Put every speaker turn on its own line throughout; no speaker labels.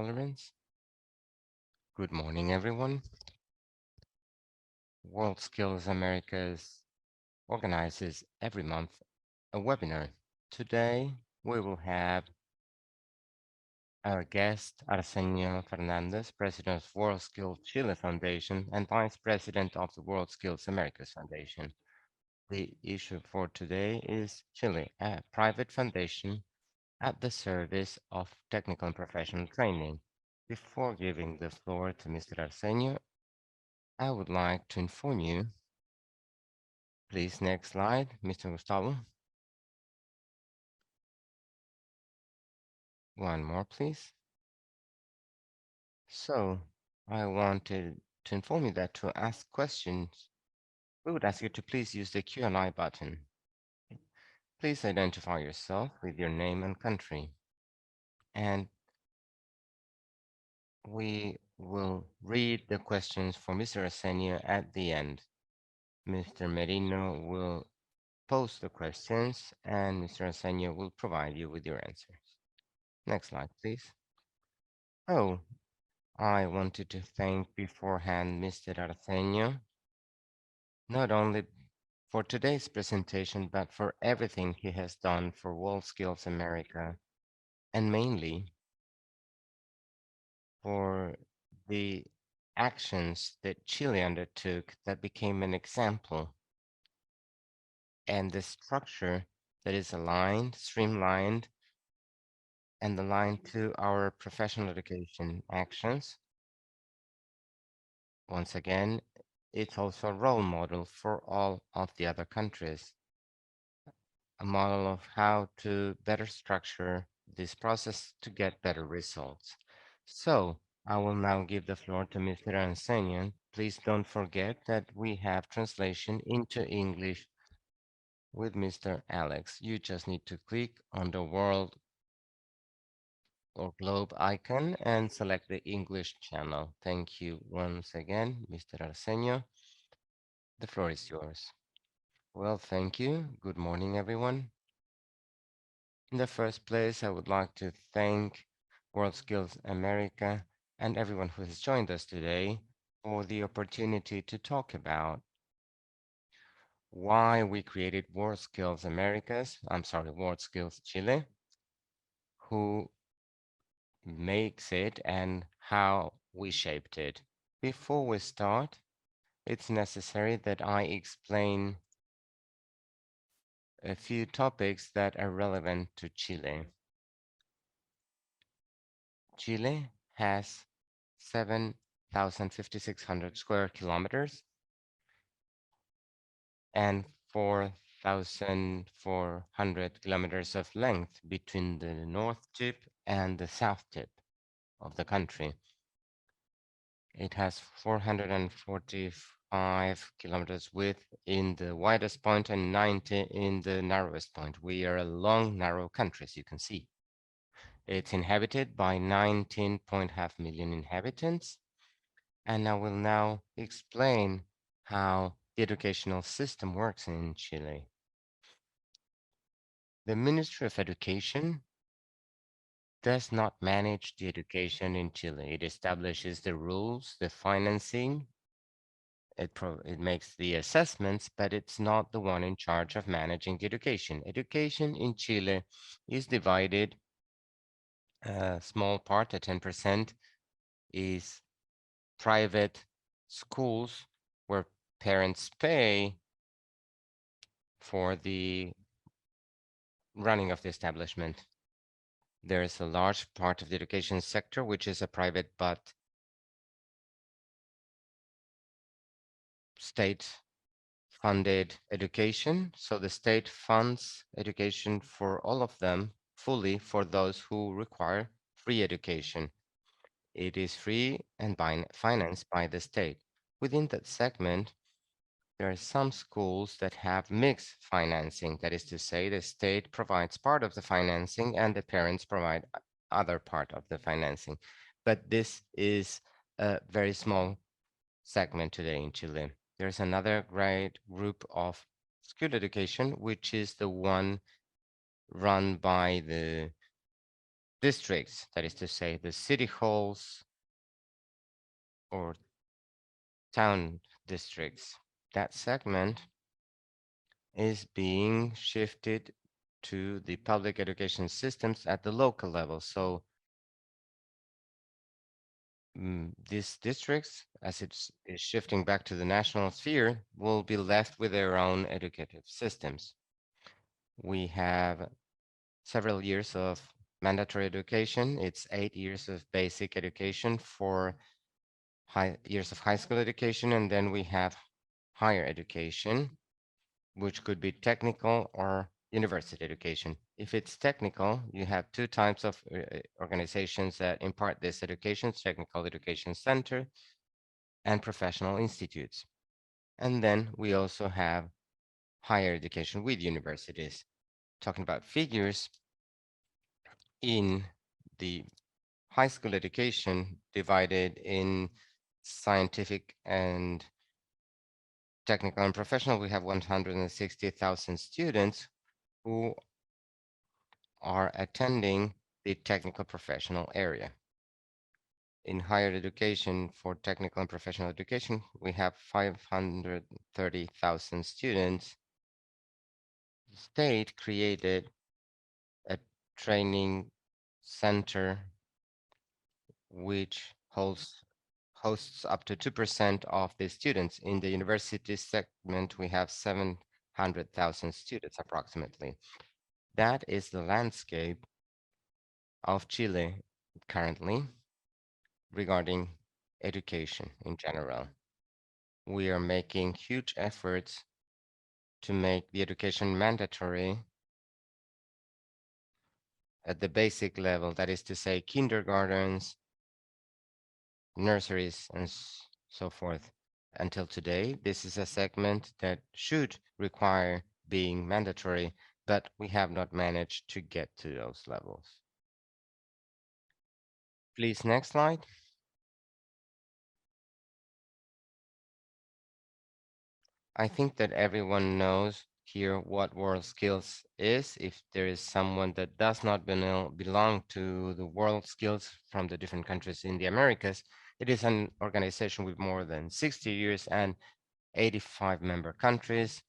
tolerance. Good morning, everyone. World Skills Americas organizes every month a webinar. Today, we will have our guest, Arsenio Fernandez, President of World Skills Chile Foundation and Vice President of the World Skills Americas Foundation. The issue for today is Chile, a private foundation at the service of technical and professional training. Before giving the floor to Mr. Arsenio, I would like to inform you, please, next slide, Mr. Gustavo. One more, please. So, I wanted to inform you that to ask questions, we would ask you to please use the Q&A button. Please identify yourself with your name and country. And we will read the questions for Mr. Arsenio at the end. Mr. Merino will pose the questions and Mr. Arsenio will provide you with your answers. Next slide, please. Oh, I wanted to thank beforehand Mr. Arsenio, not only for today's presentation, but for everything he has done for World Skills America, and mainly for the actions that Chile undertook that became an example, and the structure that is aligned, streamlined, and aligned to our professional education actions. Once again, it's also a role model for all of the other countries, a model of how to better structure this process to get better results. So I will now give the floor to Mr. Arsenio. Please don't forget that we have translation into English with Mr. Alex. You just need to click on the world or globe icon and select the English channel. Thank you once again, Mr. Arsenio. The floor is yours. Well, thank you. Good morning, everyone. In the first place, I would like to thank World Skills America and everyone who has joined us today for the opportunity to talk about why we created World Skills World Skills Chile, who makes it and how we shaped it. Before we start, it's necessary that I explain a few topics that are relevant to Chile. Chile has 7,500 square kilometers and 4,400 kilometers of length between the north tip and the south tip of the country. It has 445 kilometers width in the widest point and 90 in the narrowest point. We are a long, narrow country, as you can see. It's inhabited by 19.5 million inhabitants, and I will now explain how the educational system works in Chile. The Ministry of Education does not manage the education in Chile. It establishes the rules, the financing, it makes the assessments, but it's not the one in charge of managing the education. Education in Chile is divided. A small part, 10%, is private schools where parents pay for the running of the establishment. There is a large part of the education sector which is a private but state-funded education. So the state funds education for all of them fully for those who require free education. It is free and financed by the state. Within that segment, there are some schools that have mixed financing. That is to say, the state provides part of the financing and the parents provide other part of the financing. But this is a very small segment today in Chile. There's another great group of school education, which is the one run by the districts, that is to say, the city halls or town districts. That segment is being shifted to the public education systems at the local level. So these districts, as is shifting back to the national sphere, will be left with their own educative systems. We have several years of mandatory education. It's 8 years of basic education for high years of high school education, and then we have higher education, which could be technical or university education. If it's technical, you have two types of organizations that impart this education: technical education center and professional institutes. And then we also have higher education with universities. Talking about figures, in the high school education divided in scientific and technical and professional, we have 160,000 students who are attending the technical professional area. In higher education for technical and professional education, we have 530,000 students. The state created a training center which hosts up to 2% of the students. In the university segment, we have 700,000 students approximately. That is the landscape of Chile currently regarding education in general. We are making huge efforts to make the education mandatory at the basic level, that is to say, kindergartens, nurseries, and so forth. Until today, this is a segment that should require being mandatory, but we have not managed to get to those levels. Please, next slide. I think that everyone knows here what World Skills is. If there is someone that does not belong to the World Skills from the different countries in the Americas, it is an organization with more than 60 years and 85 member countries.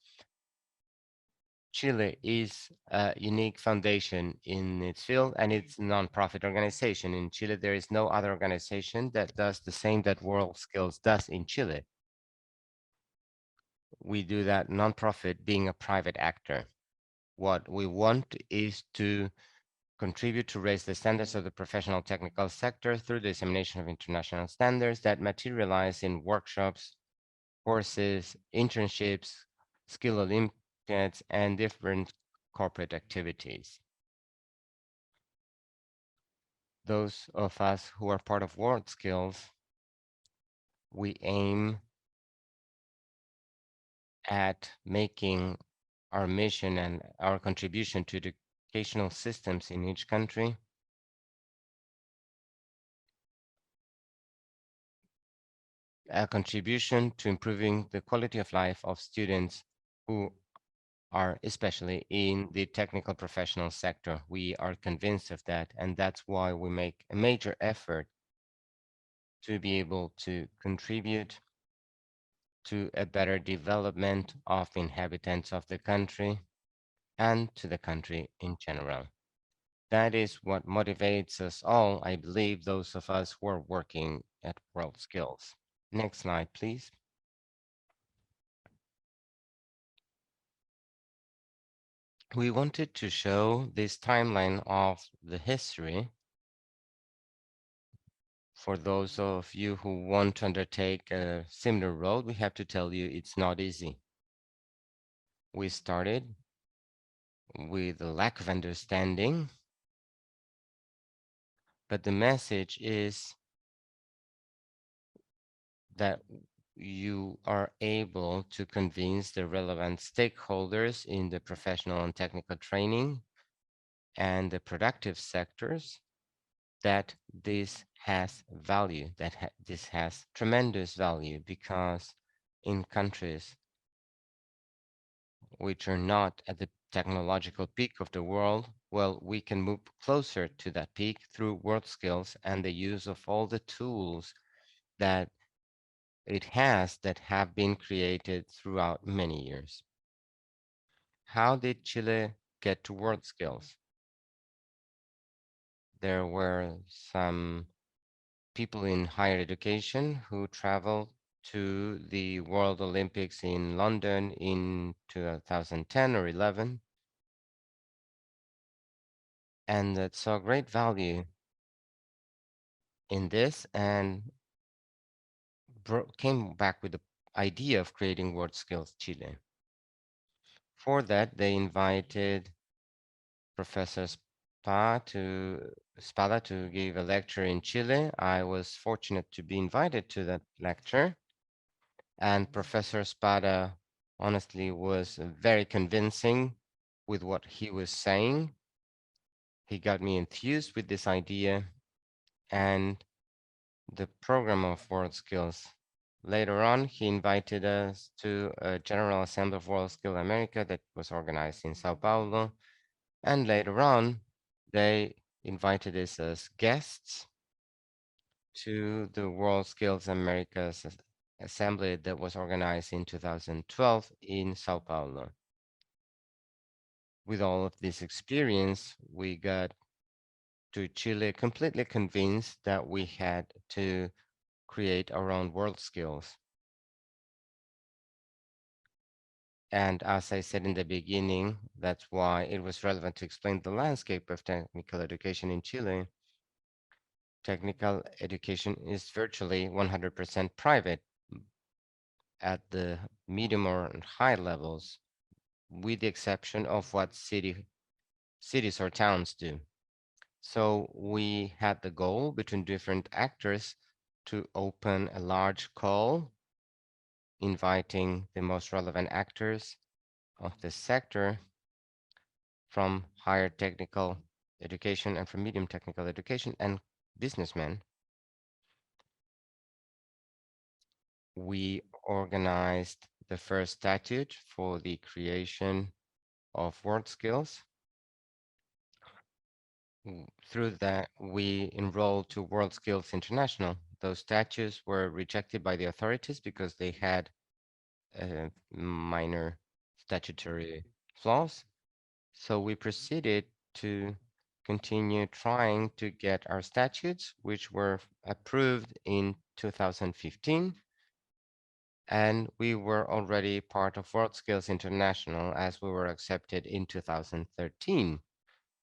Chile is a unique foundation in its field, and it's a nonprofit organization. In Chile, there is no other organization that does the same that World Skills does in Chile. We do that nonprofit being a private actor. What we want is to contribute to raise the standards of the professional technical sector through the dissemination of international standards that materialize in workshops, courses, internships, skill Olympiads, and different corporate activities. Those of us who are part of World Skills, we aim at making our mission and our contribution to educational systems in each country a contribution to improving the quality of life of students who are especially in the technical professional sector. We are convinced of that, and that's why we make a major effort to be able to contribute to a better development of the inhabitants of the country and to the country in general. That is what motivates us all, I believe, those of us who are working at World Skills. Next slide, please. We wanted to show this timeline of the history for those of you who want to undertake a similar road. We have to tell you it's not easy. We started with a lack of understanding, but the message is that you are able to convince the relevant stakeholders in the professional and technical training and the productive sectors that this has value, that this has tremendous value, because in countries which are not at the technological peak of the world, well, we can move closer to that peak through world skills and the use of all the tools that it has that have been created throughout many years. How did Chile get to world skills? There were some people in higher education who traveled to the World Olympics in London in 2010 or 11, and that saw great value in this and came back with the idea of creating World Skills Chile. For that, they invited Professor Spada to give a lecture in Chile. I was fortunate to be invited to that lecture, and Professor Spada honestly was very convincing with what he was saying. He got me enthused with this idea and the program of World Skills. Later on, he invited us to a General Assembly of World Skill America that was organized in Sao Paulo. And later on, they invited us as guests to the World Skills Americas Assembly that was organized in 2012 in Sao Paulo. With all of this experience, we got to Chile completely convinced that we had to create our own world skills. And as I said in the beginning, that's why it was relevant to explain the landscape of technical education in Chile. Technical education is virtually 100% private at the medium or high levels, with the exception of what cities or towns do. So we had the goal between different actors to open a large call, inviting the most relevant actors of the sector from higher technical education and from medium technical education and businessmen. We organized the first statute for the creation of world skills. Through that, we enrolled to World Skills International. Those statutes were rejected by the authorities because they had minor statutory flaws. So we proceeded to continue trying to get our statutes, which were approved in 2015. And we were already part of World Skills International as we were accepted in 2013.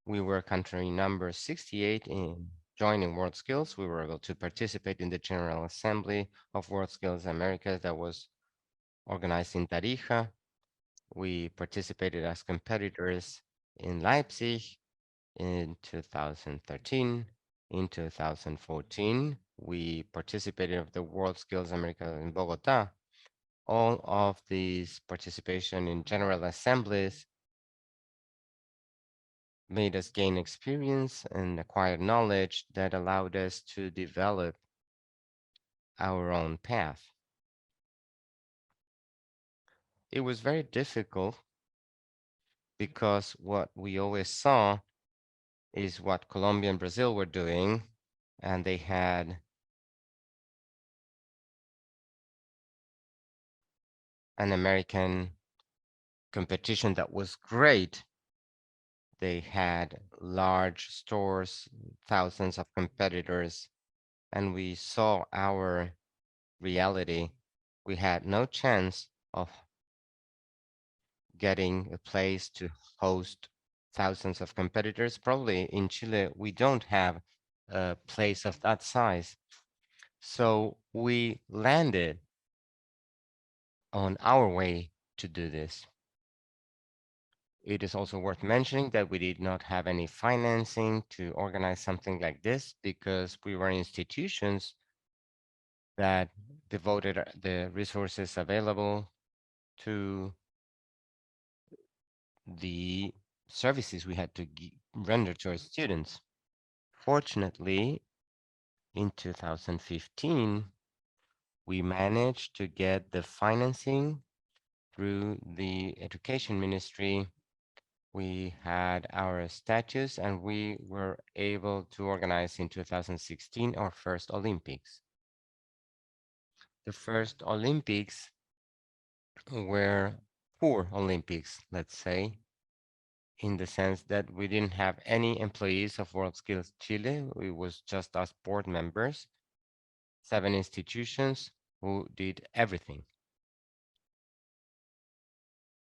We were country number 68 in joining World Skills. We were able to participate in the General Assembly of World Skills America that was organized in Tarija. We participated as competitors in Leipzig in 2013. In 2014, we participated of the World Skills America in Bogota. All of these participation in general assemblies made us gain experience and acquire knowledge that allowed us to develop our own path. It was very difficult because what we always saw is what Colombia and Brazil were doing, and they had an American competition that was great. They had large stores, thousands of competitors, and we saw our reality. We had no chance of getting a place to host thousands of competitors. Probably in Chile, we don't have a place of that size. So we landed on our way to do this. It is also worth mentioning that we did not have any financing to organize something like this because we were institutions that devoted the resources available to the services we had to render to our students. Fortunately, in 2015, we managed to get the financing through the Education Ministry We had our status and we were able to organize in 2016 our first Olympics. The first Olympics were poor Olympics, let's say, in the sense that we didn't have any employees of WorldSkills Chile. It was just us board members, 7 institutions who did everything.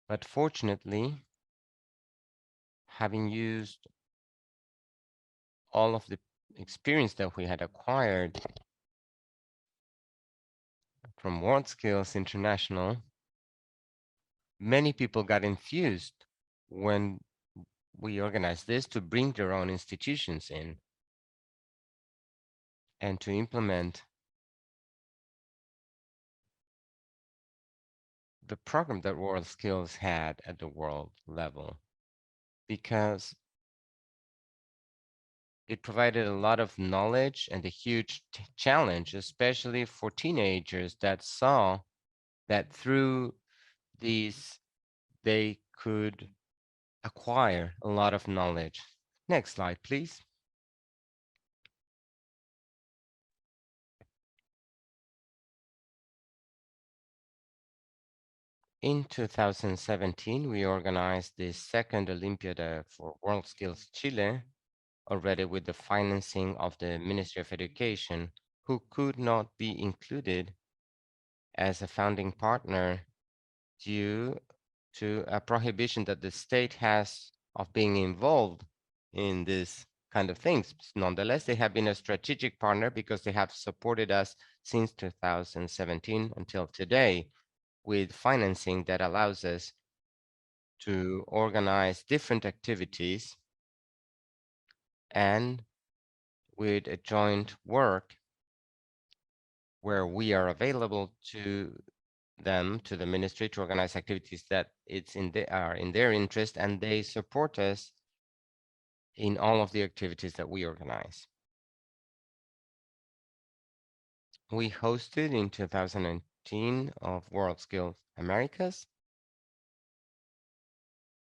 But fortunately, having used all of the experience that we had acquired from WorldSkills International, many people got enthused when we organized this to bring their own institutions in and to implement the program that WorldSkills had at the world level, because it provided a lot of knowledge and a huge challenge, especially for teenagers that saw that through these they could acquire a lot of knowledge. Next slide, please. In 2017, we organized the second Olympiad for WorldSkills Chile, already with the financing of the Ministry of Education, who could not be included as a founding partner due to a prohibition that the state has of being involved in this kind of things. Nonetheless, they have been a strategic partner because they have supported us since 2017 until today with financing that allows us to organize different activities and with a joint work where we are available to them, to the ministry, to organize activities that are in their interest, and they support us in all of the activities that we organize. We hosted in 2019 of WorldSkills Americas.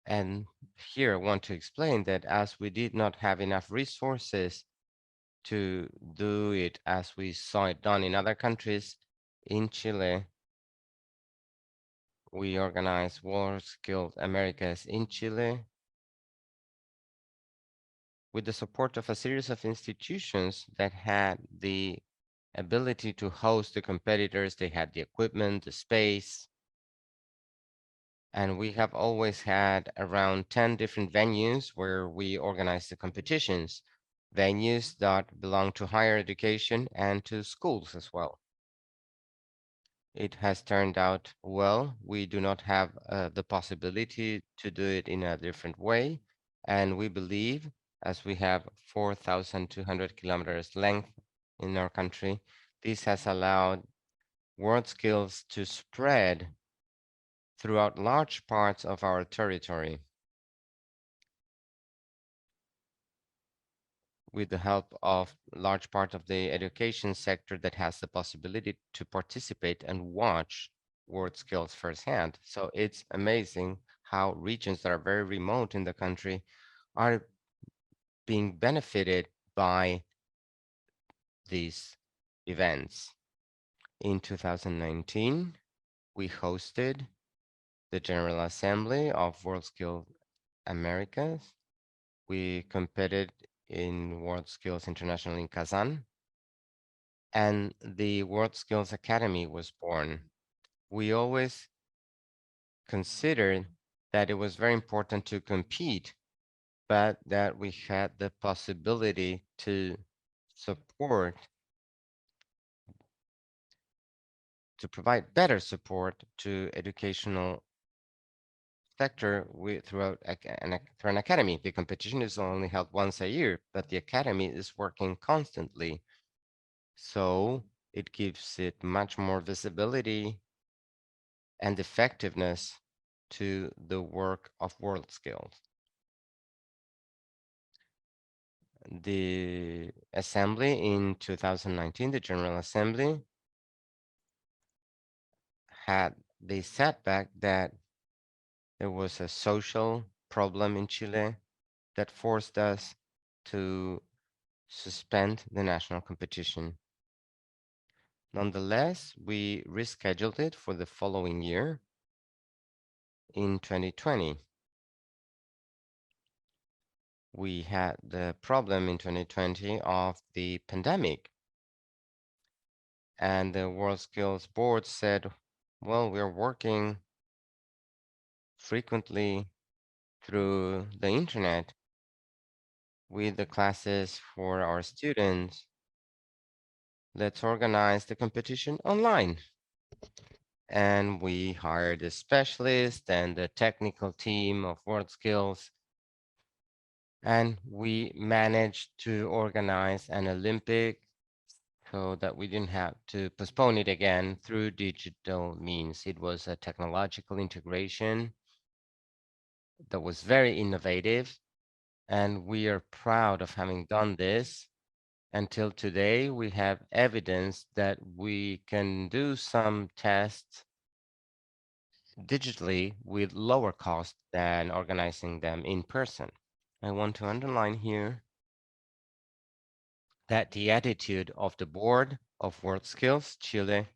And here I want to explain that as we did not have enough resources to do it as we saw it done in other countries, in Chile, we organized WorldSkills Americas in Chile with the support of a series of institutions that had the ability to host the competitors. They had the equipment, the space, and we have always had around 10 different venues where we organize the competitions, venues that belong to higher education and to schools as well. It has turned out well. We do not have the possibility to do it in a different way, and we believe, as we have 4,200 kilometers length in our country, this has allowed WorldSkills to spread throughout large parts of our territory with the help of large part of the education sector that has the possibility to participate and watch WorldSkills firsthand. So it's amazing how regions that are very remote in the country are being benefited by these events. In 2019, we hosted the General Assembly of WorldSkills Americas. We competed in WorldSkills International in Kazan, and the WorldSkills Academy was born. We always considered that it was very important to compete, but that we had the possibility to support, to provide better support to educational sector through an academy. The competition is only held once a year, but the academy is working constantly. So it gives it much more visibility and effectiveness to the work of WorldSkills. The assembly in 2019, the General Assembly, had the setback that there was a social problem in Chile that forced us to suspend the national competition. Nonetheless, we rescheduled it for the following year in 2020. We had the problem in 2020 of the pandemic, and the World Skills Board said, well, we're working frequently through the internet with the classes for our students. Let's organize the competition online. And we hired a specialist and the technical team of WorldSkills, and we managed to organize an Olympic so that we didn't have to postpone it again through digital means. It was a technological integration that was very innovative, and we are proud of having done this. Until today, we have evidence that we can do some tests digitally with lower cost than organizing them in person. I want to underline here that the attitude of the board of WorldSkills Chile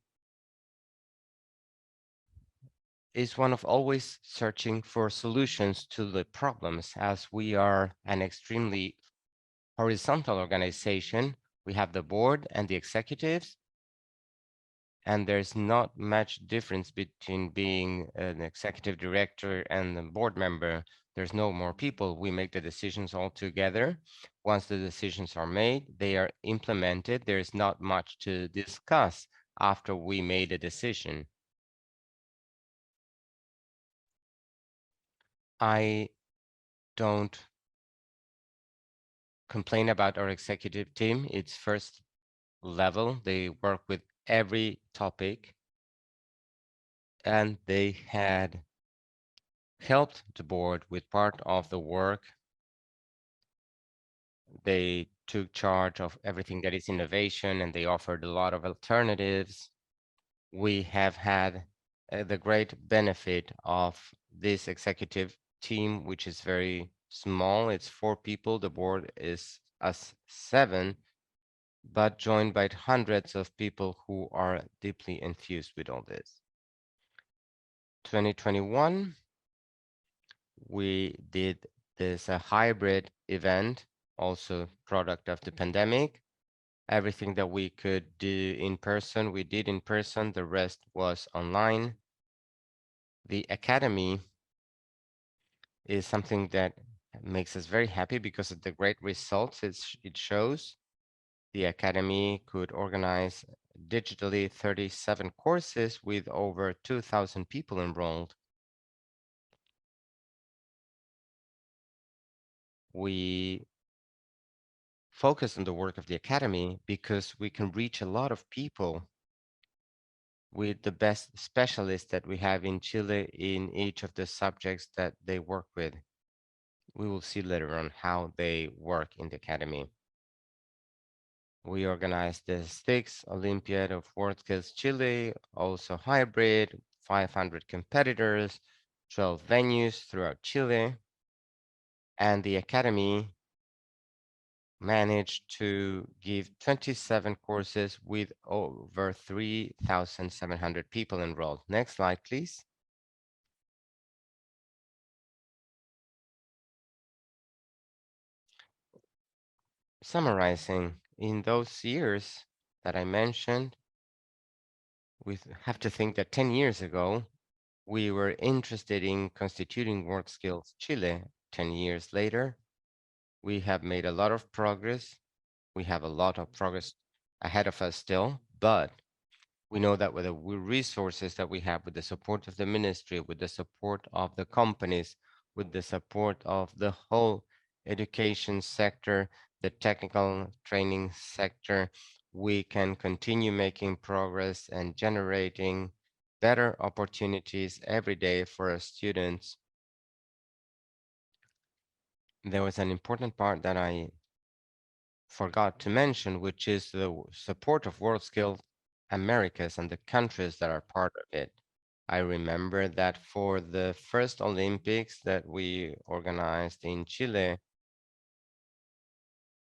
is one of always searching for solutions to the problems. As we are an extremely horizontal organization, we have the board and the executives, and there's not much difference between being an executive director and a board member. There's no more people. We make the decisions all together. Once the decisions are made, they are implemented. There's not much to discuss after we made a decision. I don't complain about our executive team. It's first level. They work with every topic, and they had helped the board with part of the work. They took charge of everything that is innovation, and they offered a lot of alternatives. We have had the great benefit of this executive team, which is very small. It's 4 people. The board is us 7, but joined by hundreds of people who are deeply infused with all this. 2021, we did this a hybrid event, also product of the pandemic. Everything that we could do in person, we did in person. The rest was online. The academy is something that makes us very happy because of the great results it shows. The academy could organize digitally 37 courses with over 2,000 people enrolled. We focus on the work of the academy because we can reach a lot of people with the best specialists that we have in Chile in each of the subjects that they work with. We will see later on how they work in the academy. We organized the 6th Olympiad of WorldSkills Chile, also hybrid, 500 competitors, 12 venues throughout Chile, and the academy managed to give 27 courses with over 3,700 people enrolled. Next slide, please. Summarizing, in those years that I mentioned, we have to think that 10 years ago, we were interested in constituting WorldSkills Chile. 10 years later, we have made a lot of progress. We have a lot of progress ahead of us still, but we know that with the resources that we have, with the support of the ministry, with the support of the companies, with the support of the whole education sector, the technical training sector, we can continue making progress and generating better opportunities every day for our students. There was an important part that I forgot to mention, which is the support of WorldSkills Americas and the countries that are part of it. I remember that for the first Olympics that we organized in Chile,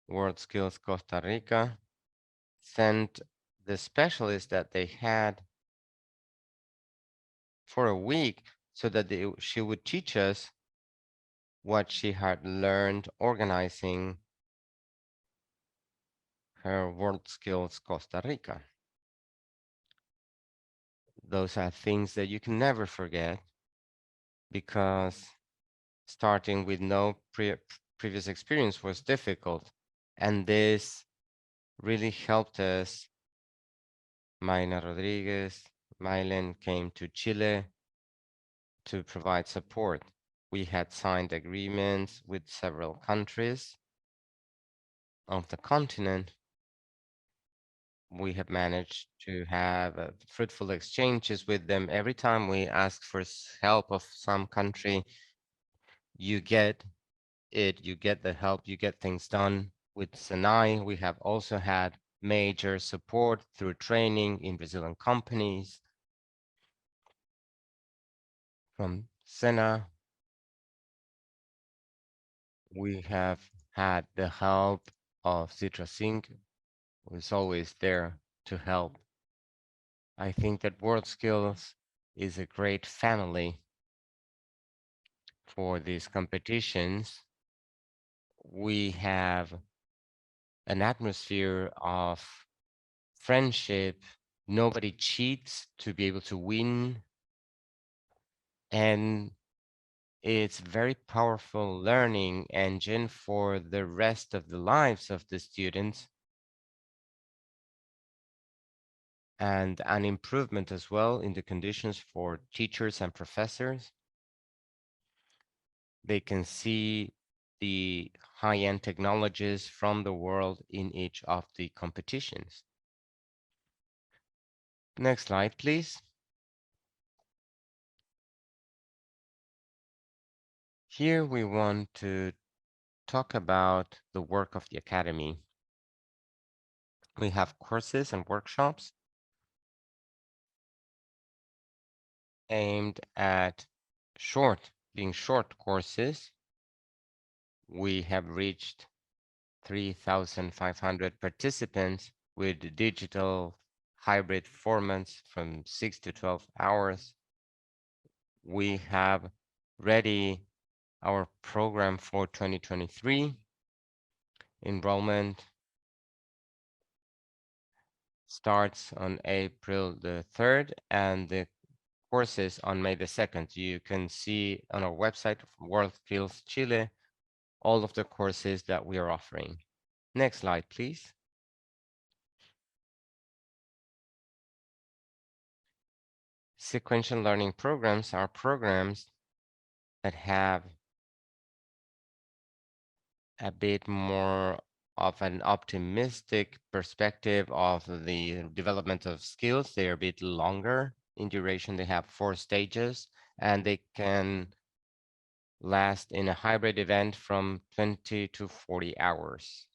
World Skills Costa Rica sent the specialist that they had for a week so that she would teach us what she had learned organizing her World Skills Costa Rica. Those are things that you can never forget because starting with no previous experience was difficult. And this really helped us. Mayna Rodriguez, Mylen came to Chile to provide support. We had signed agreements with several countries of the continent. We have managed to have fruitful exchanges with them. Every time we ask for help of some country, you get it, you get the help, you get things done. With Senai, we have also had major support through training in Brazilian companies from Sena. We have had the help of CitraSync, who is always there to help. I think that WorldSkills is a great family for these competitions. We have an atmosphere of friendship. Nobody cheats to be able to win. And it's very powerful learning engine for the rest of the lives of the students and an improvement as well in the conditions for teachers and professors. They can see the high-end technologies from the world in each of the competitions. Next slide, please. Here we want to talk about the work of the Academy. We have courses and workshops aimed at being short courses. We have reached 3,500 participants with digital hybrid formats from 6 to 12 hours. We have ready our program for 2023. Enrollment starts on April the 3rd and the courses on May the 2nd. You can see on our website, World Skills Chile, all of the courses that we are offering. Next slide, please. Sequential learning programs are programs that have a bit more of an optimistic perspective of the development of skills. They are a bit longer in duration. They have 4 stages, and they can last in a hybrid event from 20 to 40 hours.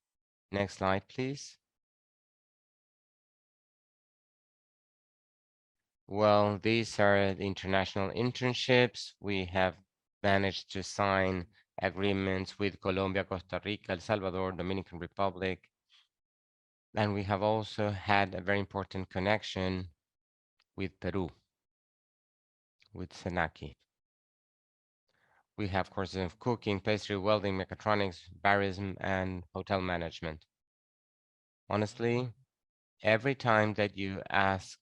Next slide, please. Well, these are the international internships. We have managed to sign agreements with Colombia, Costa Rica, El Salvador, Dominican Republic, and we have also had a very important connection with Peru, with Senaki. We have courses of cooking, pastry, welding, mechatronics, barism, and hotel management. Honestly, every time that you ask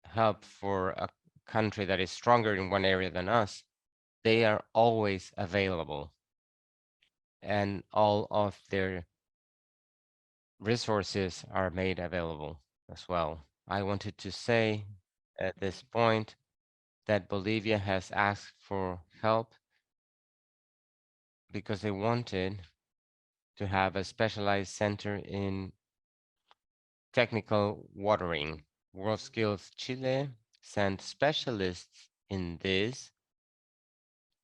help for a country that is stronger in one area than us, they are always available. And all of their resources are made available as well. I wanted to say at this point that Bolivia has asked for help because they wanted to have a specialized center in technical watering. WorldSkills Chile sent specialists in this.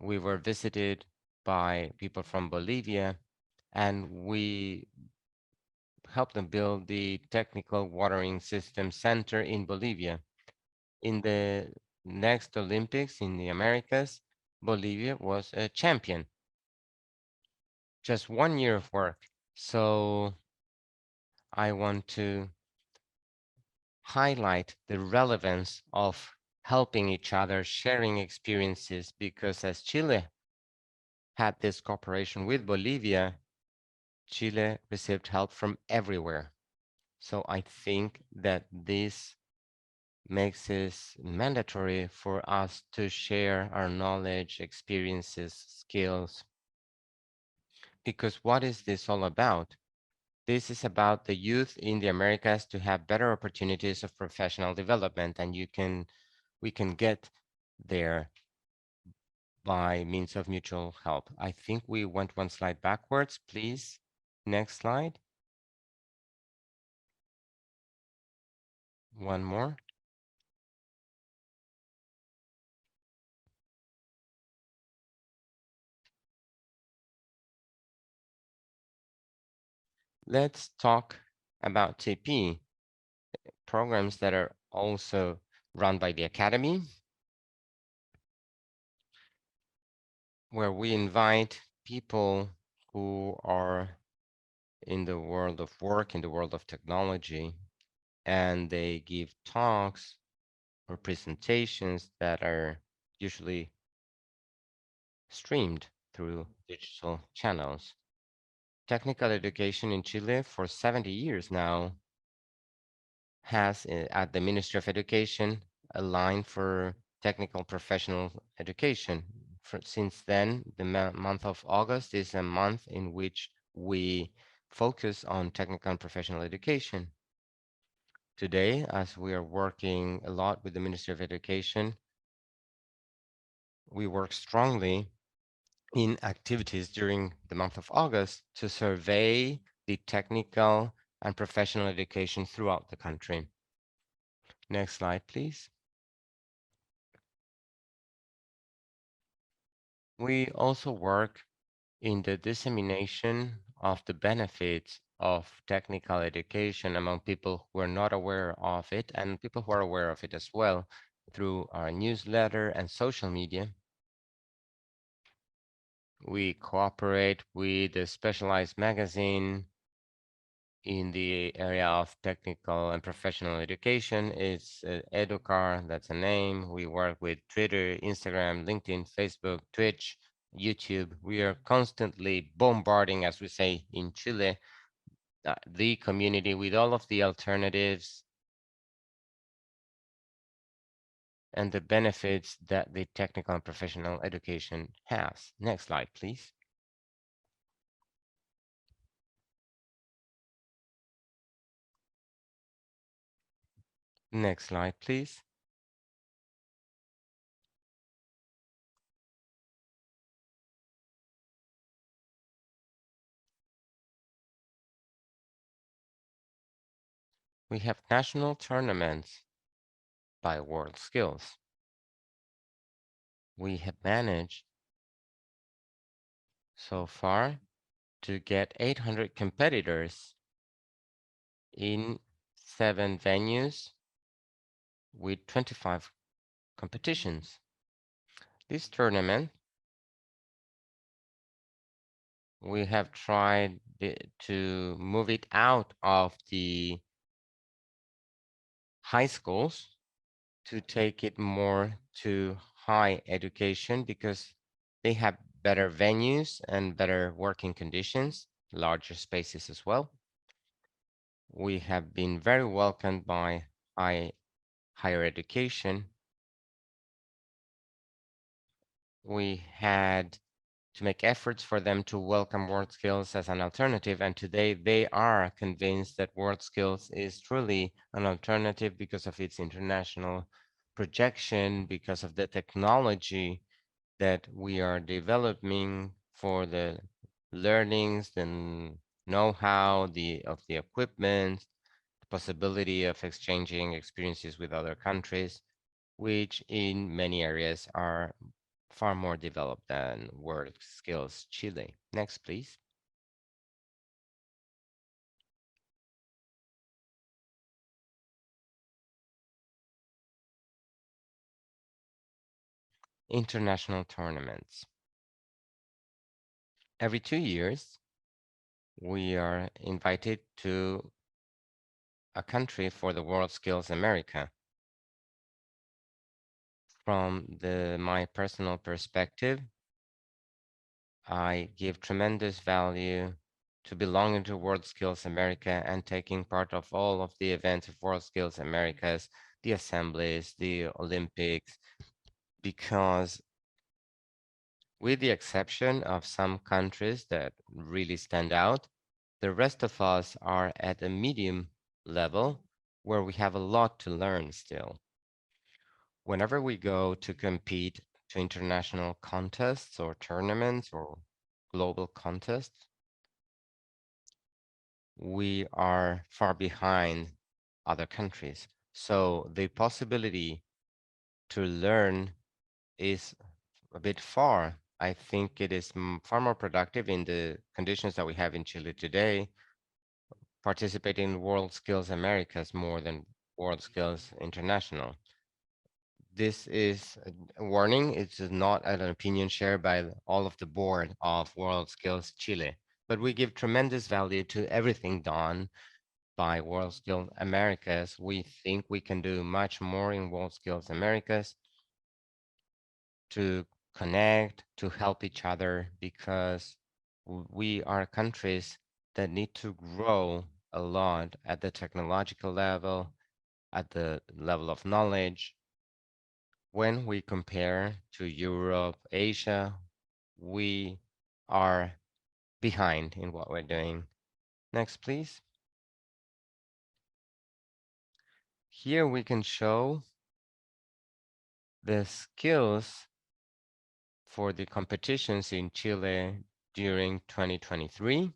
We were visited by people from Bolivia, and we helped them build the technical watering system center in Bolivia. In the next Olympics in the Americas, Bolivia was a champion. Just 1 year of work. So I want to highlight the relevance of helping each other, sharing experiences, because as Chile had this cooperation with Bolivia, Chile received help from everywhere. So I think that this makes it mandatory for us to share our knowledge, experiences, skills, because what is this all about? This is about the youth in the Americas to have better opportunities of professional development, and we can get there by means of mutual help. I think we went one slide backwards, please. Next slide. One more. Let's talk about TP, programs that are also run by the Academy, where we invite people who are in the world of work, in the world of technology, and they give talks or presentations that are usually streamed through digital channels. Technical education in Chile for 70 years now has at the Ministry of Education a line for technical professional education. Since then, the month of August is a month in which we focus on technical and professional education. Today, as we are working a lot with the Ministry of Education, we work strongly in activities during the month of August to survey the technical and professional education throughout the country. Next slide, please. We also work in the dissemination of the benefits of technical education among people who are not aware of it and people who are aware of it as well through our newsletter and social media. We cooperate with a specialized magazine in the area of technical and professional education. It's Educar, that's a name. We work with Twitter, Instagram, LinkedIn, Facebook, Twitch, YouTube. We are constantly bombarding, as we say in Chile, the community with all of the alternatives and the benefits that the technical and professional education has. Next slide, please. Next slide, please. We have national tournaments by World Skills. We have managed so far to get 800 competitors in 7 venues with 25 competitions. This tournament, we have tried to move it out of the high schools to take it more to high education because they have better venues and better working conditions, larger spaces as well. We have been very welcomed by higher education. We had to make efforts for them to welcome WorldSkills as an alternative, and today they are convinced that WorldSkills is truly an alternative because of its international projection, because of the technology that we are developing for the learnings, the know-how, of the equipment, the possibility of exchanging experiences with other countries, which in many areas are far more developed than WorldSkills Chile. Next, please. international tournaments. Every 2 years, we are invited to a country for the World Skills America. From my personal perspective, I give tremendous value to belonging to World Skills America and taking part of all of the events of World Skills Americas, the assemblies, the Olympics, because with the exception of some countries that really stand out, the rest of us are at a medium level where we have a lot to learn still. Whenever we go to compete to international contests or tournaments or global contests, we are far behind other countries. So the possibility to learn is a bit far. I think it is far more productive in the conditions that we have in Chile today, participating in World Skills Americas more than World Skills International. This is a warning. It's not an opinion shared by all of the board of World Skills Chile, but we give tremendous value to everything done by World Skills Americas. We think we can do much more in World Skills Americas to connect, to help each other, because we are countries that need to grow a lot at the technological level, at the level of knowledge. When we compare to Europe, Asia, we are behind in what we're doing. Next, please. Here we can show the skills for the competitions in Chile during 2023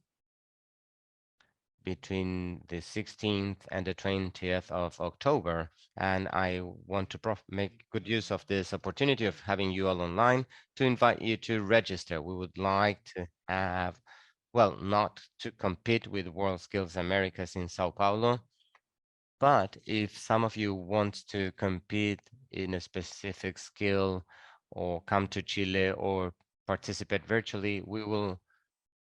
between the 16th and the 20th of October. And I want to make good use of this opportunity of having you all online to invite you to register. We would like to have, well, not to compete with World Skills Americas in Sao Paulo, but if some of you want to compete in a specific skill or come to Chile or participate virtually, we will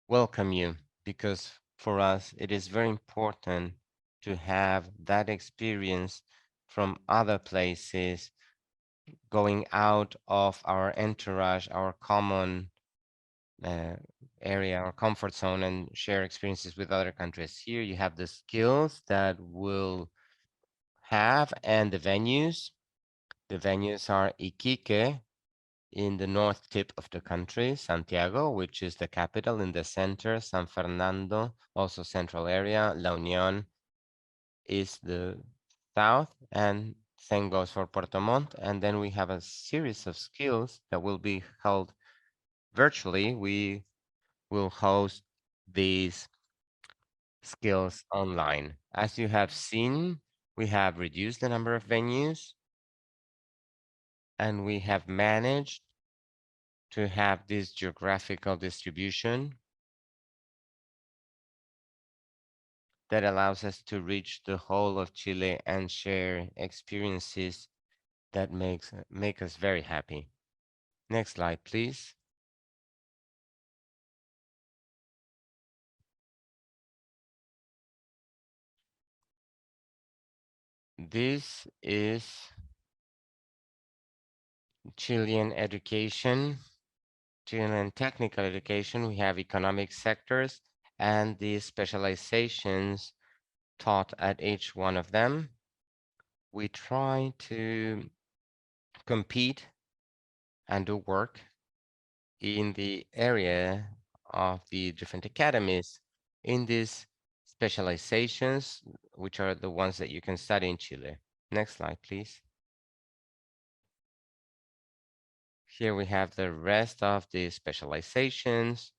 welcome you, because for us it is very important to have that experience from other places, going out of our entourage, our common uh, area, our comfort zone, and share experiences with other countries. Here you have the skills that will have and the venues. The venues are Iquique in the north tip of the country, Santiago, which is the capital in the center, San Fernando, also central area, La Unión is the south, and same goes for Puerto Montt. And then we have a series of skills that will be held virtually. We will host these skills online. As you have seen, we have reduced the number of venues, and we have managed to have this geographical distribution that allows us to reach the whole of Chile and share experiences that make us very happy. Next slide, please. This is Chilean education, Chilean technical education. We have economic sectors and the specializations taught at each one of them. We try to compete and do work in the area of the different academies in these specializations, which are the ones that you can study in Chile. Next slide, please. Here we have the rest of the specializations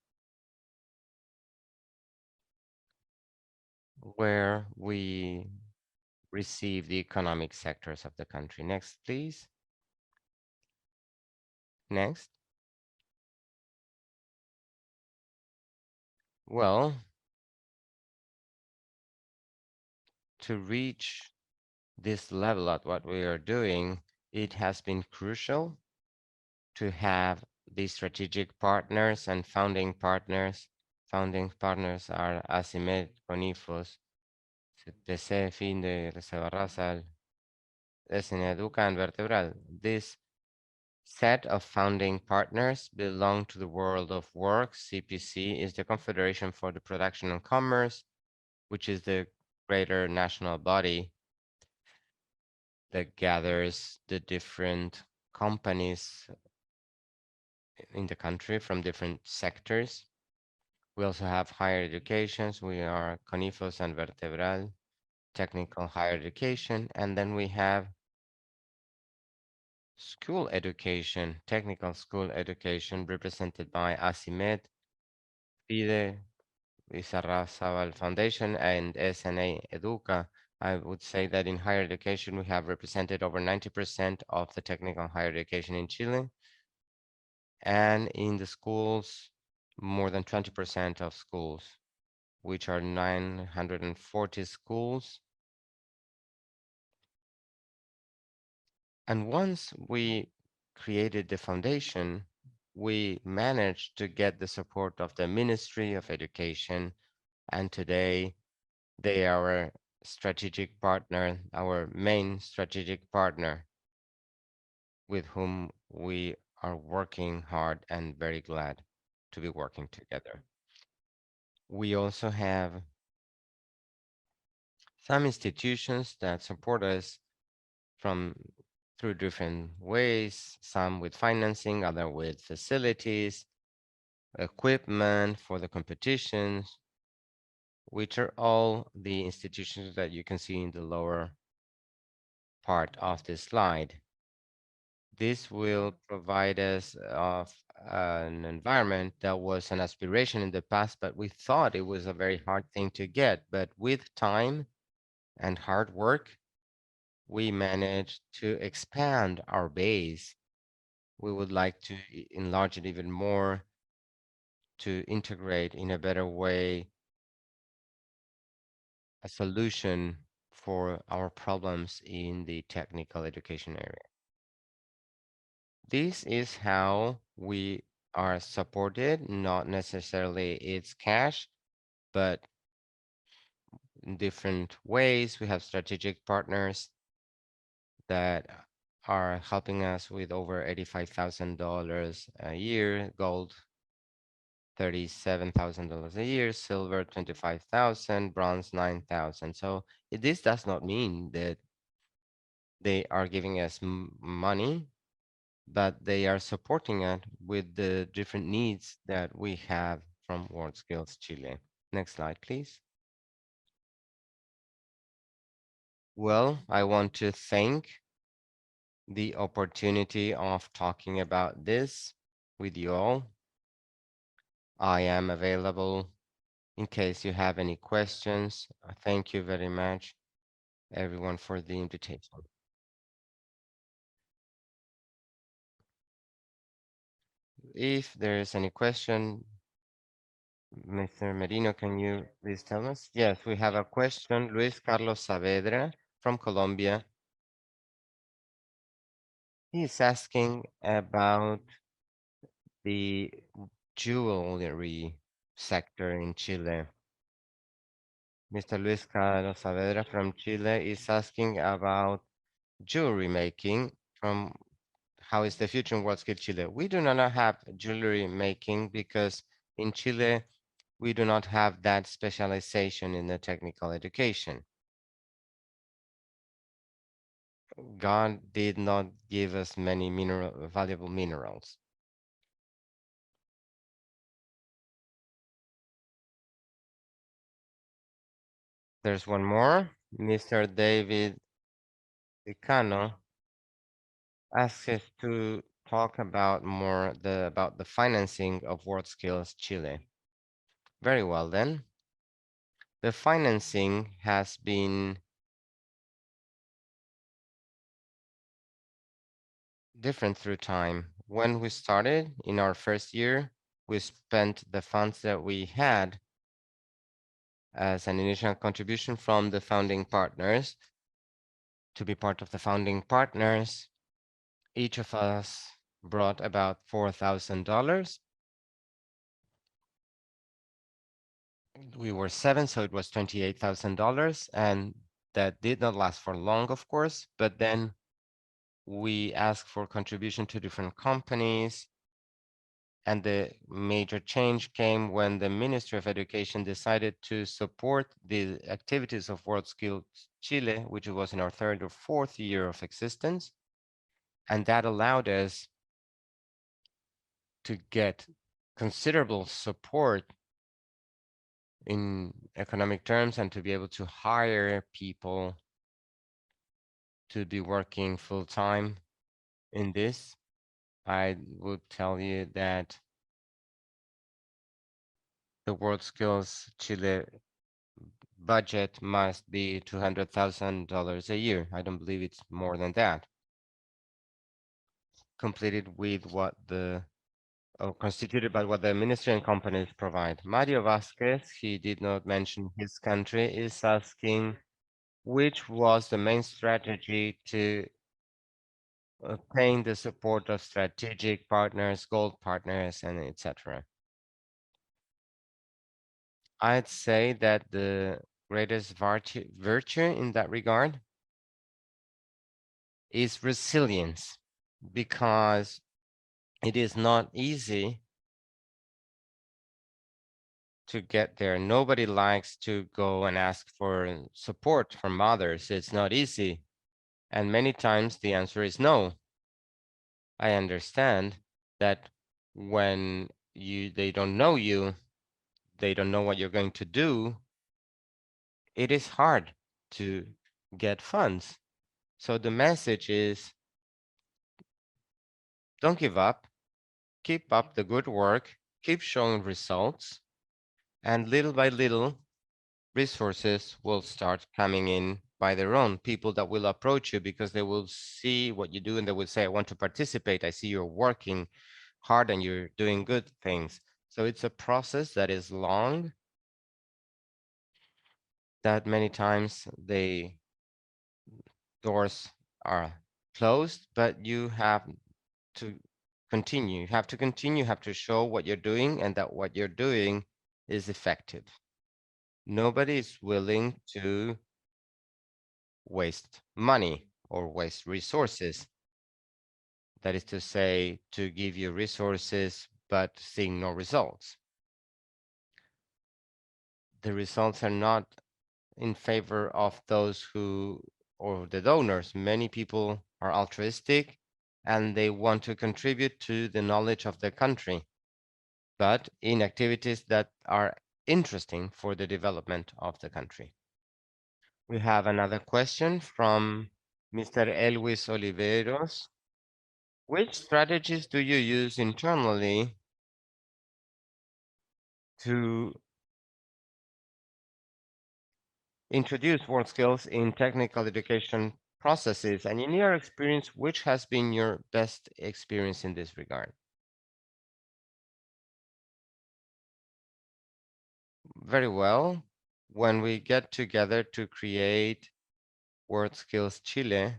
where we receive the economic sectors of the country. Next, please. Next. Well, to reach this level at what we are doing, it has been crucial to have these strategic partners and founding partners. Founding partners are ACIMED, CONIFOS, CTC, FINDE, Reserva Rasal, SNEDUCA, and Vertebral. This set of founding partners belong to the world of work. CPC is the Confederation for the Production and Commerce, which is the greater national body that gathers the different companies in the country from different sectors. We also have higher educations. We are CONIFOS and Vertebral, technical higher education. And then we have school education, technical school education, represented by ACIMED, FIDE, Izarrazábal Foundation, and SNA Educa. I would say that in higher education, we have represented over 90% of the technical higher education in Chile. And in the schools, more than 20% of schools, which are 940 schools. And once we created the foundation, we managed to get the support of the Ministry of Education, and today they are a strategic partner, our main strategic partner, with whom we are working hard and very glad to be working together. We also have some institutions that support us from through different ways, some with financing, other with facilities, equipment for the competitions, which are all the institutions that you can see in the lower part of this slide. This will provide us of an environment that was an aspiration in the past, but we thought it was a very hard thing to get. But with time and hard work, we managed to expand our base. We would like to enlarge it even more, to integrate in a better way a solution for our problems in the technical education area. This is how we are supported, not necessarily it's cash, but in different ways. We have strategic partners that are helping us with over $85,000 a year, gold $37,000 a year, silver 25,000, bronze 9,000. So this does not mean that they are giving us money, but they are supporting it with the different needs that we have from WorldSkills Chile. Next slide, please. Well, I want to thank the opportunity of talking about this with you all. I am available in case you have any questions. Thank you very much, everyone, for the invitation. If there is any question, Mr. Merino, can you please tell us? Yes, we have a question. Luis Carlos Saavedra from Colombia. He's asking about the jewelry sector in Chile. Mr. Luis Carlos Saavedra from Chile is asking about jewelry making from how is the future in WorldSkills Chile. We do not have jewelry making because in Chile, we do not have that specialization in the technical education. God did not give us many valuable minerals. There's one more. Mr. David Icano asks us to talk about about the financing of WorldSkills Chile. Very well then. The financing has been different through time. When we started in our first year, we spent the funds that we had as an initial contribution from the founding partners. To be part of the founding partners, each of us brought about $4,000. We were seven, so it was $28,000, and that did not last for long, of course, but then we asked for contribution to different companies, and the major change came when the Ministry of Education decided to support the activities of World Skills Chile, which was in our third or fourth year of existence, and that allowed us to get considerable support in economic terms and to be able to hire people to be working full time in this. I would tell you that the World Skills Chile budget must be $200,000 a year. I don't believe it's more than that. Completed with what the or constituted by what the ministry and companies provide. Mario Vasquez, he did not mention his country, is asking which was the main strategy to obtain the support of strategic partners, gold partners, and etc. I'd say that the greatest virtue in that regard is resilience, because it is not easy to get there. Nobody likes to go and ask for support from others. It's not easy. And many times the answer is no. I understand that when they don't know you, they don't know what you're going to do, it is hard to get funds. So the message is don't give up, keep up the good work, keep showing results, and little by little, resources will start coming in by their own. People that will approach you because they will see what you do and they will say, I want to participate. I see you're working hard and you're doing good things. So it's a process that is long, that many times the doors are closed, but you have to continue. You have to continue, you have to show what you're doing and that what you're doing is effective. Nobody is willing to waste money or waste resources. That is to say, to give you resources but seeing no results. The results are not in favor of those who, or the donors. Many people are altruistic and they want to contribute to the knowledge of the country, but in activities that are interesting for the development of the country. We have another question from Mr. Elvis Oliveros. Which strategies do you use internally to introduce work skills in technical education processes? And in your experience, which has been your best experience in this regard? Very well. When we get together to create World Skills Chile,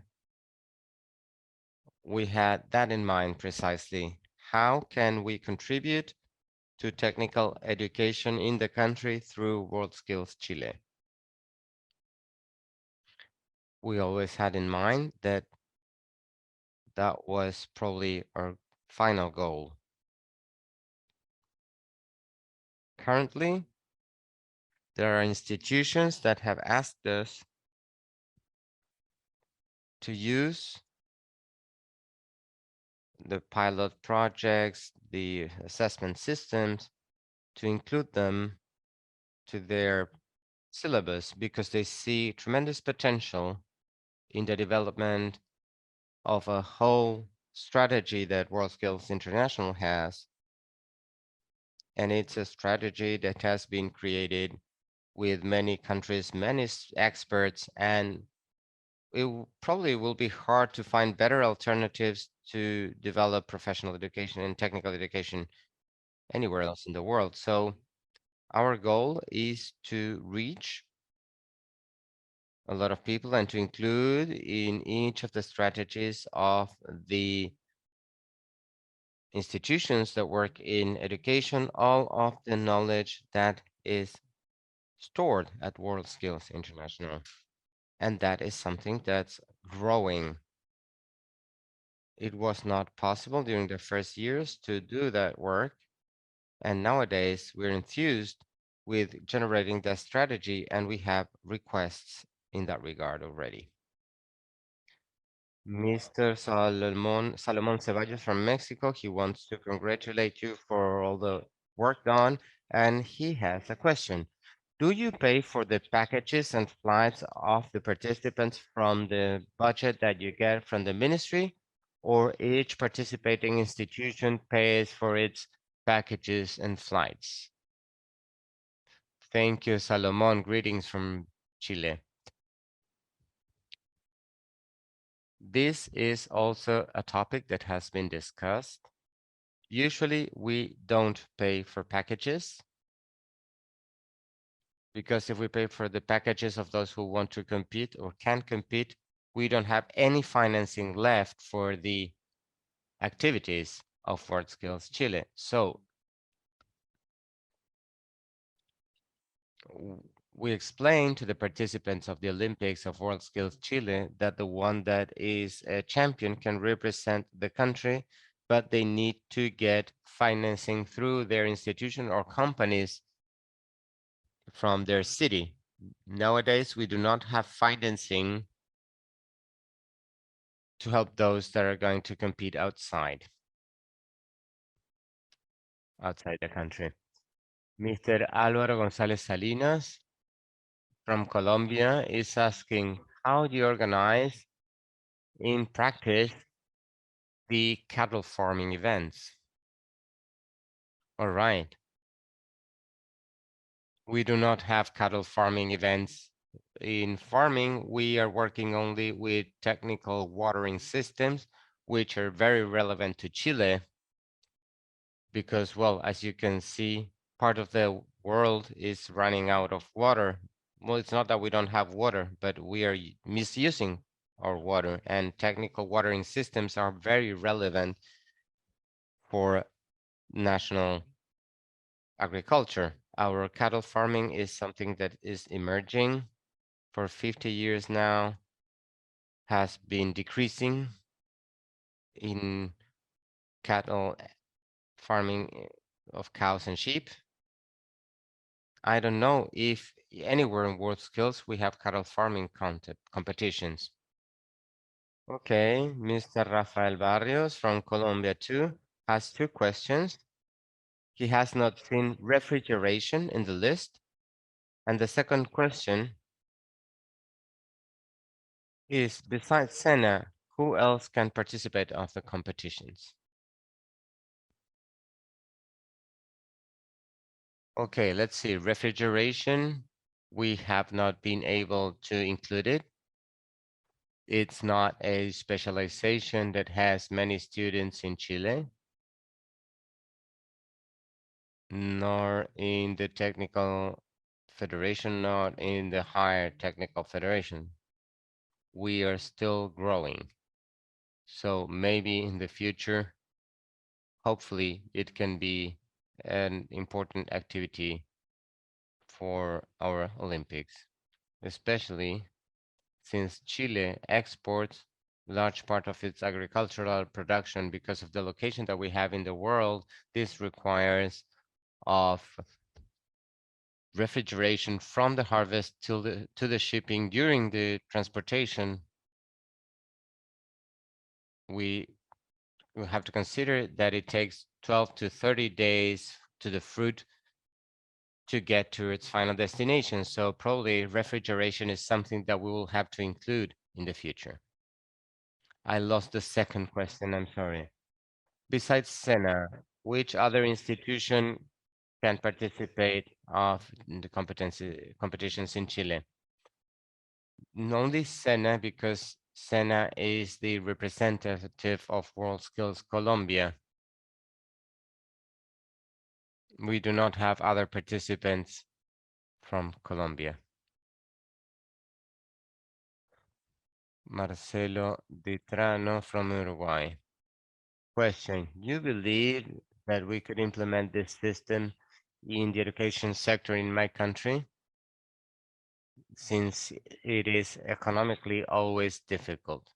we had that in mind precisely. How can we contribute to technical education in the country through World Skills Chile? We always had in mind that that was probably our final goal. Currently, there are institutions that have asked us to use the pilot projects, the assessment systems, to include them to their syllabus because they see tremendous potential in the development of a whole strategy that WorldSkills International has. And it's a strategy that has been created with many countries, many experts, and probably will be hard to find better alternatives to develop professional education and technical education anywhere else in the world. So our goal is to reach a lot of people and to include in each of the strategies of the institutions that work in education all of the knowledge that is stored at World Skills International. And that is something that's growing. It was not possible during the first years to do that work. And nowadays we're enthused with generating that strategy and we have requests in that regard already. Mr. Salomon Ceballos from Mexico, he wants to congratulate you for all the work done, and he has a question. Do you pay for the packages and flights of the participants from the budget that you get from the ministry, or each participating institution pays for its packages and flights? Thank you, Salomon. Greetings from Chile. This is also a topic that has been discussed. Usually we don't pay for packages because if we pay for the packages of those who want to compete or can compete, we don't have any financing left for the activities of WorldSkills Chile. So we explained to the participants of the Olympics of WorldSkills Chile that the one that is a champion can represent the country, but they need to get financing through their institution or companies from their city. Nowadays, we do not have financing to help those that are going to compete outside the country. Mr. Álvaro González Salinas from Colombia is asking, how do you organize in practice the cattle farming events? All right. We do not have cattle farming events. In farming, we are working only with technical watering systems, which are very relevant to Chile because, well, as you can see, part of the world is running out of water. Well, it's not that we don't have water, but we are misusing our water, and technical watering systems are very relevant for national agriculture. Our cattle farming is something that is emerging for 50 years now, has been decreasing in cattle farming of cows and sheep. I don't know if anywhere in WorldSkills we have cattle farming competitions. Okay, Mr. Rafael Barrios from Colombia too has two questions. He has not seen refrigeration in the list. And the second question is, besides Senna, who else can participate of the competitions? Okay, let's see. Refrigeration, we have not been able to include it. It's not a specialization that has many students in Chile, nor in the technical federation, not in the higher technical federation. We are still growing. So maybe in the future, hopefully it can be an important activity for our Olympics, especially since Chile exports large part of its agricultural production because of the location that we have in the world. This requires of refrigeration from the harvest to the shipping. During the transportation, we have to consider that it takes 12 to 30 days to the fruit to get to its final destination. So probably refrigeration is something that we will have to include in the future. I lost the second question, I'm sorry. Besides SENA, which other institution can participate of the competitions in Chile? Only SENA, because SENA is the representative of WorldSkills Colombia. We do not have other participants from Colombia. Marcelo Ditrano from Uruguay. Question. You believe that we could implement this system in the education sector in my country since it is economically always difficult?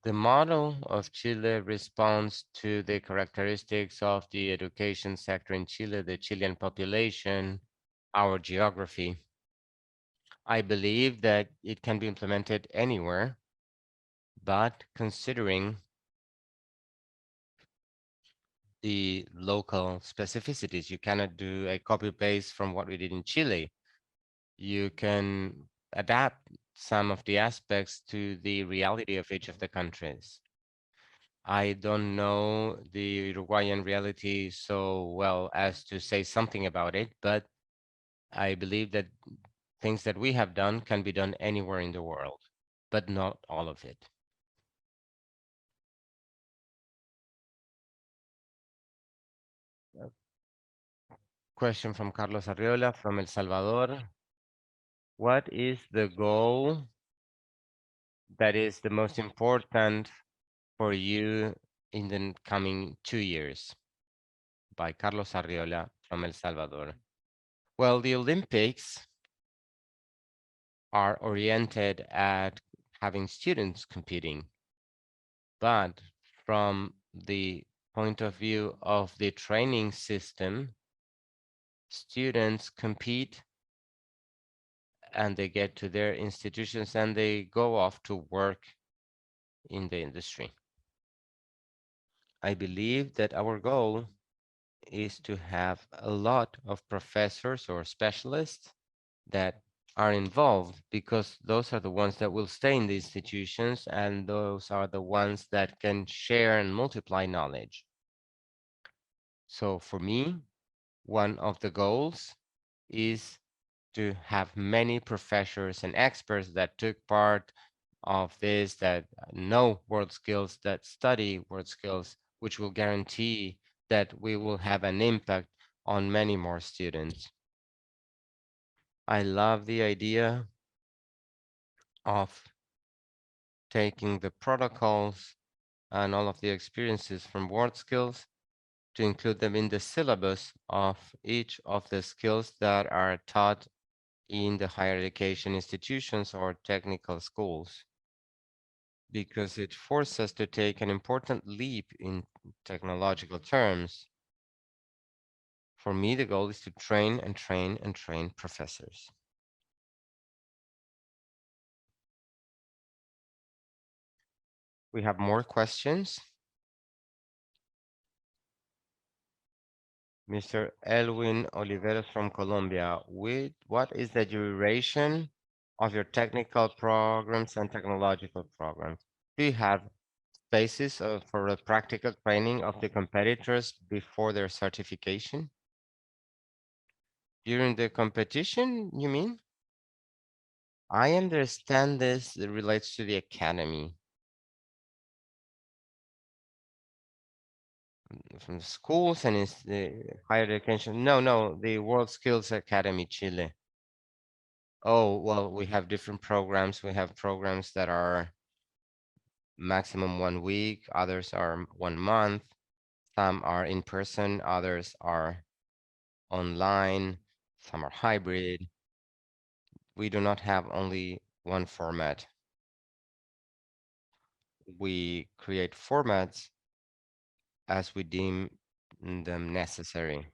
The model of Chile responds to the characteristics of the education sector in Chile, the Chilean population, our geography. I believe that it can be implemented anywhere, but considering the local specificities, you cannot do a copy paste from what we did in Chile. You can adapt some of the aspects to the reality of each of the countries. I don't know the Uruguayan reality so well as to say something about it, but I believe that things that we have done can be done anywhere in the world, but not all of it. Question from Carlos Arriola from El Salvador. What is the goal that is the most important for you in the coming 2 years? By Carlos Arriola from El Salvador. Well, the Olympics are oriented at having students competing, but from the point of view of the training system, students compete and they get to their institutions and they go off to work in the industry. I believe that our goal is to have a lot of professors or specialists that are involved because those are the ones that will stay in the institutions and those are the ones that can share and multiply knowledge. So for me, one of the goals is to have many professors and experts that took part of this, that know world skills, that study world skills, which will guarantee that we will have an impact on many more students. I love the idea of taking the protocols and all of the experiences from world skills to include them in the syllabus of each of the skills that are taught in the higher education institutions or technical schools because it forces us to take an important leap in technological terms. For me, the goal is to train and train and train professors. We have more questions. Mr. Elwin Oliveros from Colombia, what is the duration of your technical programs and technological programs? Do you have spaces for the practical training of the competitors before their certification? During the competition, you mean? I understand this relates to the academy from the schools and is the higher education. No, no, the World Skills Academy Chile. Oh, well, we have different programs. We have programs that are maximum 1 week, others are 1 month, some are in person, others are online, some are hybrid. We do not have only one format. We create formats as we deem them necessary.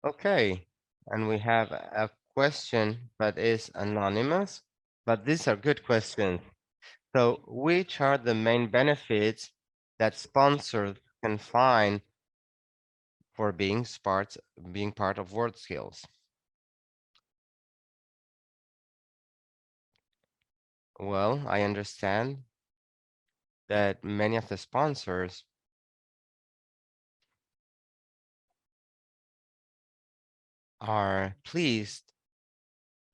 Okay, and we have a question that is anonymous, but these are good questions. So, which are the main benefits that sponsors can find for being part of World Skills? Well, I understand that many of the sponsors are pleased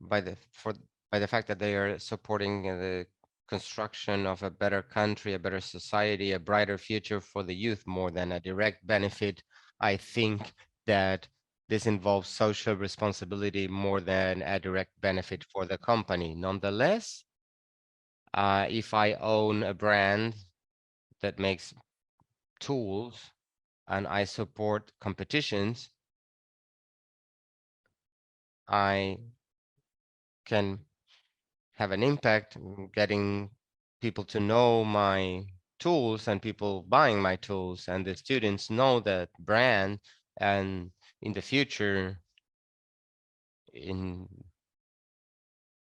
by the fact that they are supporting the construction of a better country, a better society, a brighter future for the youth more than a direct benefit. I think that this involves social responsibility more than a direct benefit for the company. Nonetheless, If I own a brand that makes tools and I support competitions, I can have an impact getting people to know my tools and people buying my tools, and the students know that brand, and in the future, in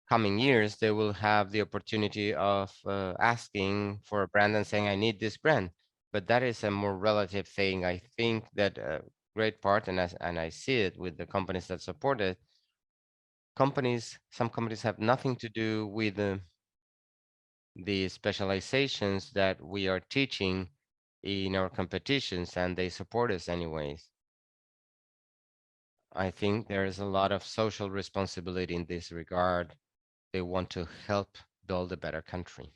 coming years, they will have the opportunity of asking for a brand and saying, I need this brand. But that is a more relative thing. I think that a great part, and I see it with the companies that support it, some companies have nothing to do with the specializations that we are teaching in our competitions, and they support us anyways. I think there is a lot of social responsibility in this regard. They want to help build a better country.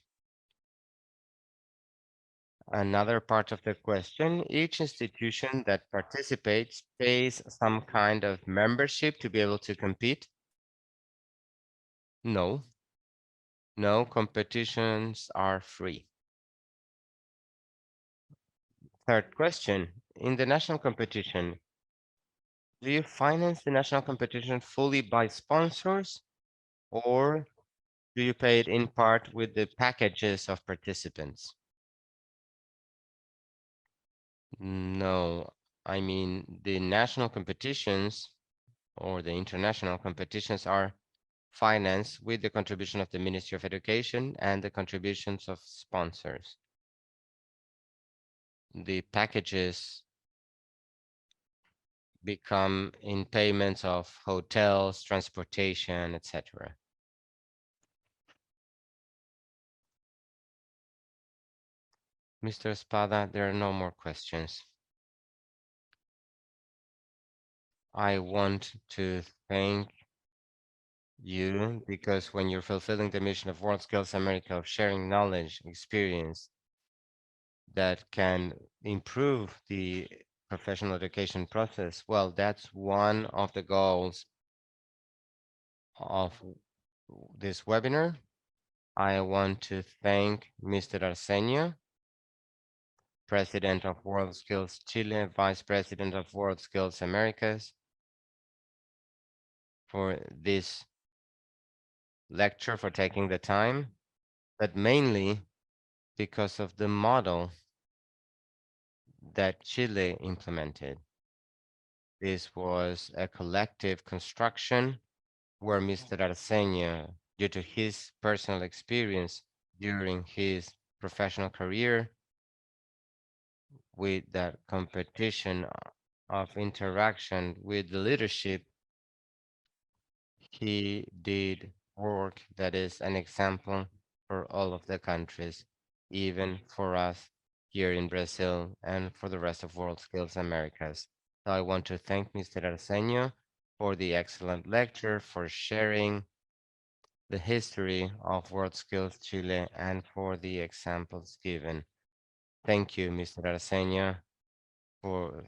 Another part of the question, each institution that participates pays some kind of membership to be able to compete? No, no, competitions are free. Third question, in the national competition, do you finance the national competition fully by sponsors, or do you pay it in part with the packages of participants? No, I mean the national competitions or the international competitions are financed with the contribution of the Ministry of Education and the contributions of sponsors. The packages become in payments of hotels, transportation, etc. Mr. Espada, there are no more questions. I want to thank you because when you're fulfilling the mission of World Skills America of sharing knowledge, experience that can improve the professional education process, well, that's one of the goals of this webinar. I want to thank Mr. Arsenio, President of World Skills Chile, Vice President of World Skills Americas, for this lecture, for taking the time, but mainly because of the model that Chile implemented. This was a collective construction where Mr. Arsenio, due to his personal experience during his professional career with that competition of interaction with the leadership, he did work that is an example for all of the countries, even for us here in Brazil and for the rest of World Skills Americas. So I want to thank Mr. Arsenio for the excellent lecture, for sharing the history of World Skills Chile, and for the examples given. Thank you, Mr. Arsenio,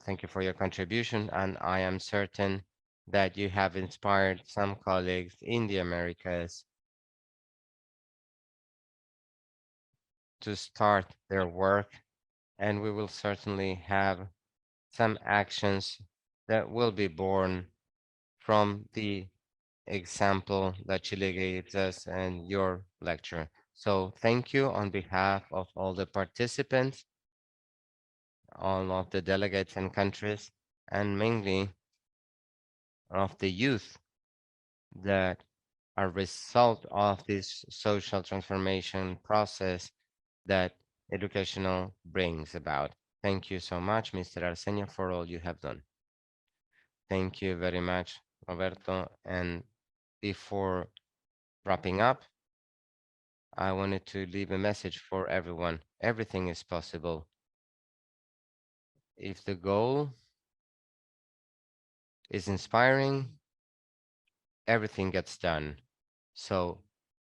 thank you for your contribution, and I am certain that you have inspired some colleagues in the Americas to start their work, and we will certainly have some actions that will be born from the example that Chile gives us and your lecture. So thank you on behalf of all the participants, all of the delegates and countries, and mainly of the youth that are result of this social transformation process that educational brings about. Thank you so much, Mr. Arsenio, for all you have done. Thank you very much, Roberto. And before wrapping up, I wanted to leave a message for everyone. Everything is possible. If the goal is inspiring, everything gets done. So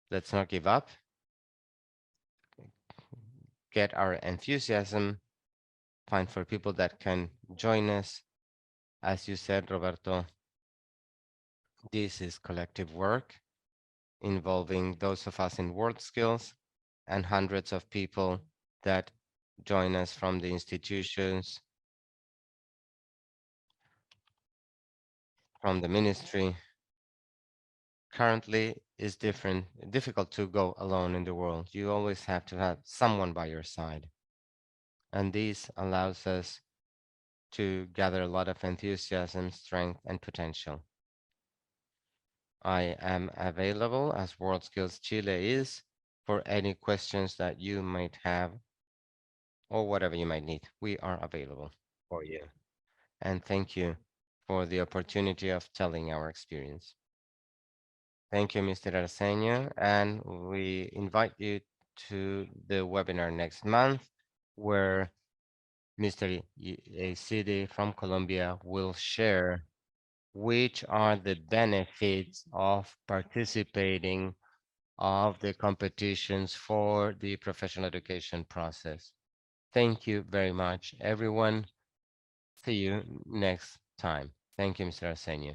let's not give up. Get our enthusiasm, find for people that can join us. As you said, Roberto, this is collective work involving those of us in world skills and hundreds of people that join us from the institutions, from the ministry. Currently is difficult to go alone in the world. You always have to have someone by your side. And this allows us to gather a lot of enthusiasm, strength, and potential. I am available as World Skills Chile is for any questions that you might have or whatever you might need. We are available for you. And thank you for the opportunity of telling our experience. Thank you, Mr. Arsenio, and we invite you to the webinar next month where Mr. City from Colombia will share which are the benefits of participating of the competitions for the professional education process. Thank you very much, everyone. See you next time. Thank you, Mr. Arsenio.